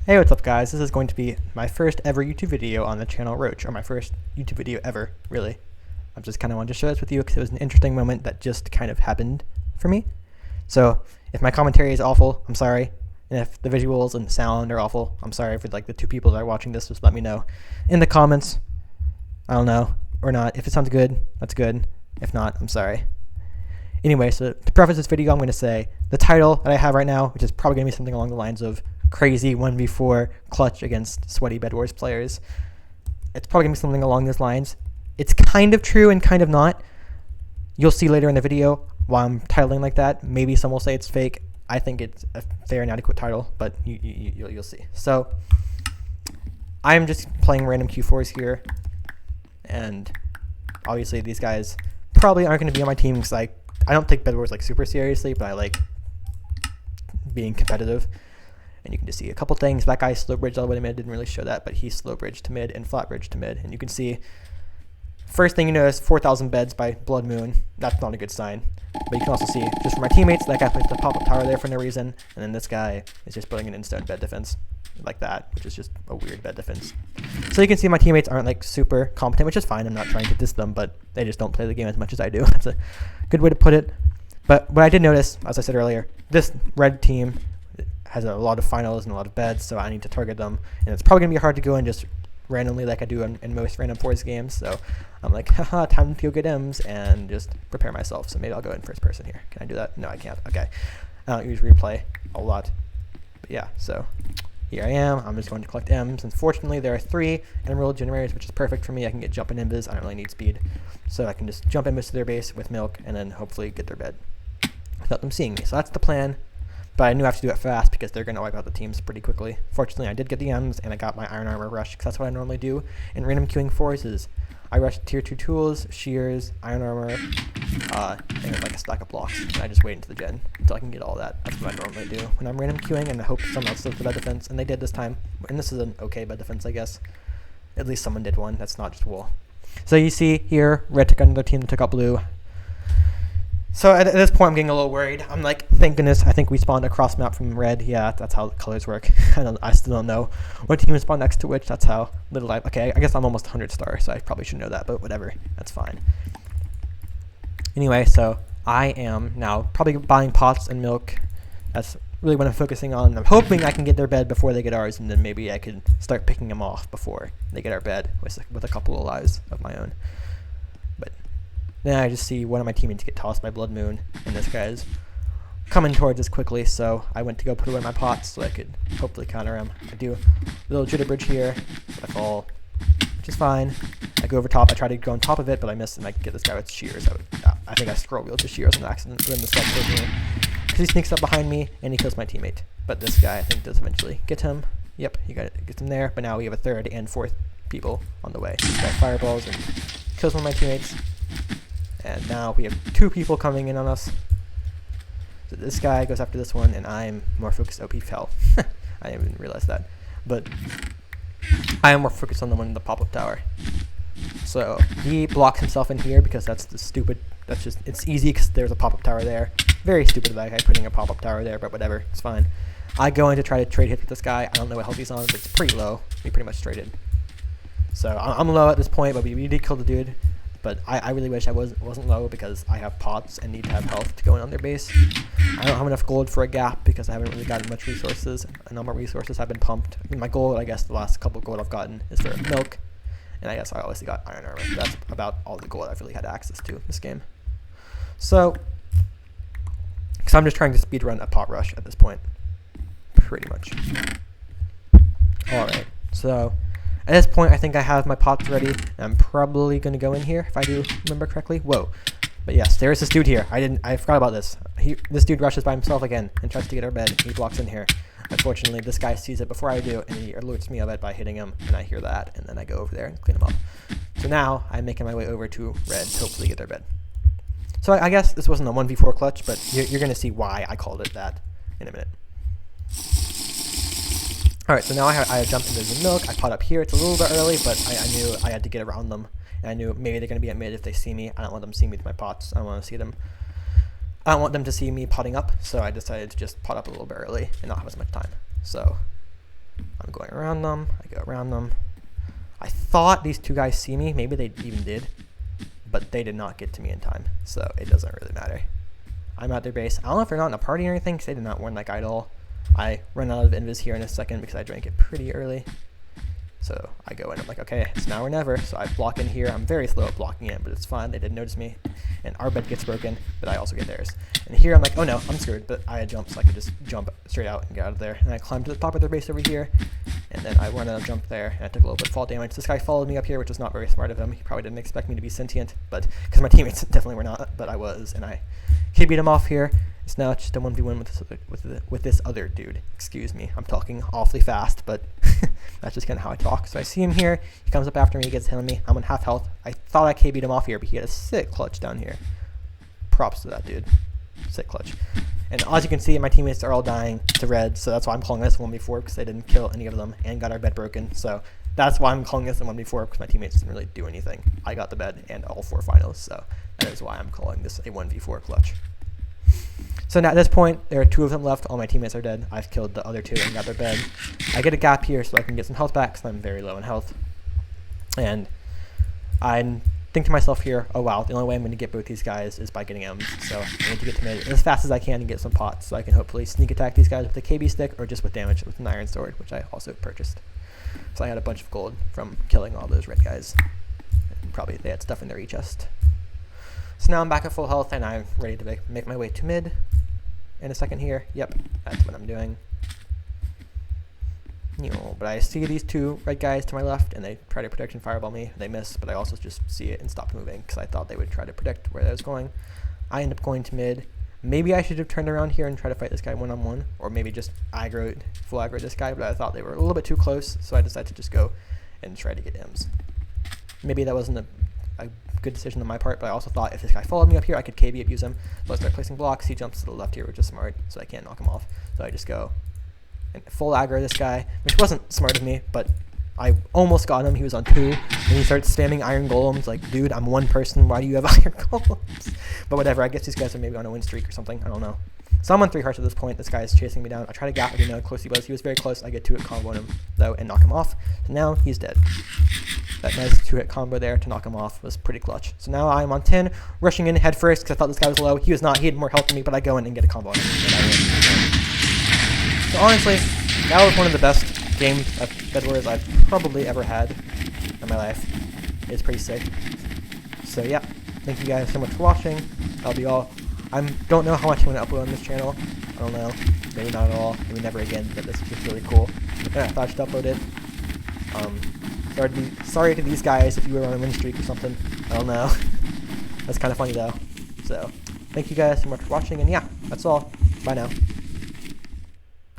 Hey, what's up guys? This is going to be my first ever YouTube video on the channel Roach, or my first YouTube video ever, really. I just kind of wanted to share this with you because it was an interesting moment that just kind of happened for me. So, if my commentary is awful, I'm sorry. And if the visuals and sound are awful, I'm sorry for like the two people that are watching this. Just let me know in the comments. I don't know, or not. If it sounds good, that's good. If not, I'm sorry. Anyway, so to preface this video, I'm going to say the title that I have right now, which is probably going to be something along the lines of crazy 1v4 clutch against sweaty Bedwars players. It's probably going to be something along those lines. It's kind of true and kind of not. You'll see later in the video why I'm titling like that. Maybe some will say it's fake. I think it's a fair and adequate title, but you'll see. So I'm just playing random Q4s here, and obviously these guys probably aren't going to be on my team because I don't take Bedwars like super seriously, but I like being competitive. And you can just see a couple things. That guy slow bridged all the way to mid. Didn't really show that, but he slow bridged to mid and flat bridged to mid. And you can see, first thing you notice, 4,000 beds by Blood Moon. That's not a good sign. But you can also see, just for my teammates, that guy placed a pop-up tower there for no reason. And then this guy is just putting an instant bed defense like that, which is just a weird bed defense. So you can see my teammates aren't like super competent, which is fine. I'm not trying to diss them, but they just don't play the game as much as I do. That's a good way to put it. But what I did notice, as I said earlier, this red team has a lot of finals and a lot of beds, so I need to target them. And it's probably going to be hard to go in just randomly like I do in most random Force games. So I'm like, haha, time to go get M's and just prepare myself. So maybe I'll go in first person here. Can I do that? No, I can't. Okay. I don't use replay a lot. But yeah, so here I am. I'm just going to collect M's. Unfortunately, there are 3 emerald generators, which is perfect for me. I can get jump and invis. I don't really need speed. So I can just jump invis to their base with milk and then hopefully get their bed without them seeing me. So that's the plan. But I knew I have to do it fast because they're going to wipe out the teams pretty quickly. Fortunately, I did get the M's, and I got my Iron Armor rush, because that's what I normally do in random queuing forces. I rush tier 2 tools, shears, Iron Armor, and like a stack of blocks. And I just wait into the gen until I can get all that. That's what I normally do when I'm random queuing, and I hope someone else does the bed defense. And they did this time. And this is an okay bed defense, I guess. At least someone did one. That's not just wool. So you see here, red took another team that took out blue. So at this point, I'm getting a little worried. I'm like, thank goodness, I think we spawned across map from red. Yeah, that's how the colors work. I still don't know what team spawned next to which. That's how little I... Okay, I guess I'm almost 100 star, so I probably should know that, but whatever. That's fine. Anyway, so I am now probably buying pots and milk. That's really what I'm focusing on. I'm hoping I can get their bed before they get ours, and then maybe I can start picking them off before they get our bed with a couple of lives of my own. Then I just see one of my teammates get tossed by Blood Moon, and this guy's coming towards us quickly, so I went to go put away my pots so I could hopefully counter him. I do a little jitter bridge here, I fall, which is fine. I go over top, I try to go on top of it, but I miss, and I get this guy with shears. I think I scroll wheeled to shears on accident, then the sub kills me. Because he sneaks up behind me, and he kills my teammate. But this guy, I think, does eventually get him. Yep, he gets him there, but now we have a 3rd and 4th people on the way. This guy fireballs and kills one of my teammates. And now we have 2 people coming in on us. So this guy goes after this one, and I'm more focused. Oh, he fell. I didn't even realize that. But I am more focused on the one in the pop-up tower. So he blocks himself in here because that's the stupid. That's just, it's easy because there's a pop-up tower there. Very stupid of that guy putting a pop-up tower there, but whatever. It's fine. I go in to try to trade hits with this guy. I don't know what health he's on, but it's pretty low. We pretty much traded. So I'm low at this point, but we did kill the dude. But I really wish I wasn't low because I have pots and need to have health to go in on their base. I don't have enough gold for a gap because I haven't really gotten much resources. And all my resources have been pumped. I mean, my gold, I guess, the last couple of gold I've gotten is for milk. And I guess I obviously got Iron Armor. That's about all the gold I've really had access to this game. So, because I'm just trying to speedrun a pot rush at this point. Pretty much. Alright, so... At this point, I think I have my pots ready. I'm probably going to go in here, if I do remember correctly. Whoa. But yes, there's this dude here. I forgot about this. This dude rushes by himself again and tries to get our bed. He blocks in here. Unfortunately, this guy sees it before I do, and he alerts me of it by hitting him, and I hear that, and then I go over there and clean him up. So now, I'm making my way over to red to hopefully get their bed. So I guess this wasn't a 1v4 clutch, but you're going to see why I called it that in a minute. Alright, so now I jumped into the milk. I pot up here. It's a little bit early, but I knew I had to get around them. And I knew maybe they're going to be at mid if they see me. I don't want them to see me with my pots. I don't want to see them. I don't want them to see me potting up, so I decided to just pot up a little bit early and not have as much time. So I'm going around them. I go around them. I thought these two guys see me. Maybe they even did. But they did not get to me in time. So it doesn't really matter. I'm at their base. I don't know if they're not in a party or anything because they did not warn that guy at all. I run out of invis here in a second because I drank it pretty early. So I go in, I'm like, okay, it's now or never. So I block in here. I'm very slow at blocking it, but it's fine. They didn't notice me. And our bed gets broken, but I also get theirs. And here I'm like, oh no, I'm screwed. But I had jumped, so I could just jump straight out and get out of there. And I climbed to the top of their base over here. And then I run out of jump there, and I took a little bit of fall damage. This guy followed me up here, which was not very smart of him. He probably didn't expect me to be sentient, but because my teammates definitely were not, but I was. And I beat him off here. So now it's just a 1v1 with this other dude. Excuse me, I'm talking awfully fast, but that's just kind of how I talk. So I see him here. He comes up after me. He gets hit on me. I'm on half health. I thought I KB'd him off here, but he had a sick clutch down here. Props to that dude. Sick clutch. And as you can see, my teammates are all dying to red, so that's why I'm calling this 1v4 because they didn't kill any of them and got our bed broken. So that's why I'm calling this a 1v4 because my teammates didn't really do anything. I got the bed and all 4 finals, so that is why I'm calling this a 1v4 clutch. So now at this point, there are 2 of them left. All my teammates are dead. I've killed the other 2 and got their bed. I get a gap here so I can get some health back because I'm very low in health. And I think to myself here, oh wow, the only way I'm going to get both these guys is by getting M's. So I need to get to mid as fast as I can and get some pots so I can hopefully sneak attack these guys with a KB stick or just with damage with an iron sword, which I also purchased. So I had a bunch of gold from killing all those red guys. And probably they had stuff in their e-chest. So now I'm back at full health and I'm ready to make my way to mid in a second here. Yep, that's what I'm doing. But I see these 2 red guys to my left and they try to protection fireball me. They miss, but I also just see it and stopped moving because I thought they would try to predict where I was going. I end up going to mid. Maybe I should have turned around here and tried to fight this guy one-on-one, or maybe just full aggro this guy, but I thought they were a little bit too close, so I decided to just go and try to get M's. Maybe that wasn't a good decision on my part, but I also thought if this guy followed me up here, I could KB abuse him. So I start placing blocks. He jumps to the left here, which is smart, so I can't knock him off. So I just go and full aggro this guy, which wasn't smart of me, but I almost got him. He was on 2, and he starts spamming iron golems. Like, dude, I'm 1 person. Why do you have iron golems? But whatever. I guess these guys are maybe on a win streak or something. I don't know. So I'm on 3 hearts at this point. This guy is chasing me down. I try to gap. I didn't know how close he was. He was very close. I get 2-hit combo on him, though, and knock him off. So now he's dead. That nice 2-hit combo there to knock him off was pretty clutch. So now I'm on 10, rushing in head first because I thought this guy was low. He was not. He had more health than me, but I go in and get a combo on him. And I win. So honestly, that was one of the best games of Bedwars I've probably ever had in my life. It's pretty sick. So yeah, thank you guys so much for watching. That'll be all. I don't know how much I'm going to upload on this channel. I don't know. Maybe not at all. Maybe never again, but this is just really cool. Yeah, I thought I should upload it. Sorry to these guys if you were on a win streak or something. I don't know. That's kind of funny though. So, thank you guys so much for watching, and yeah, that's all. Bye now.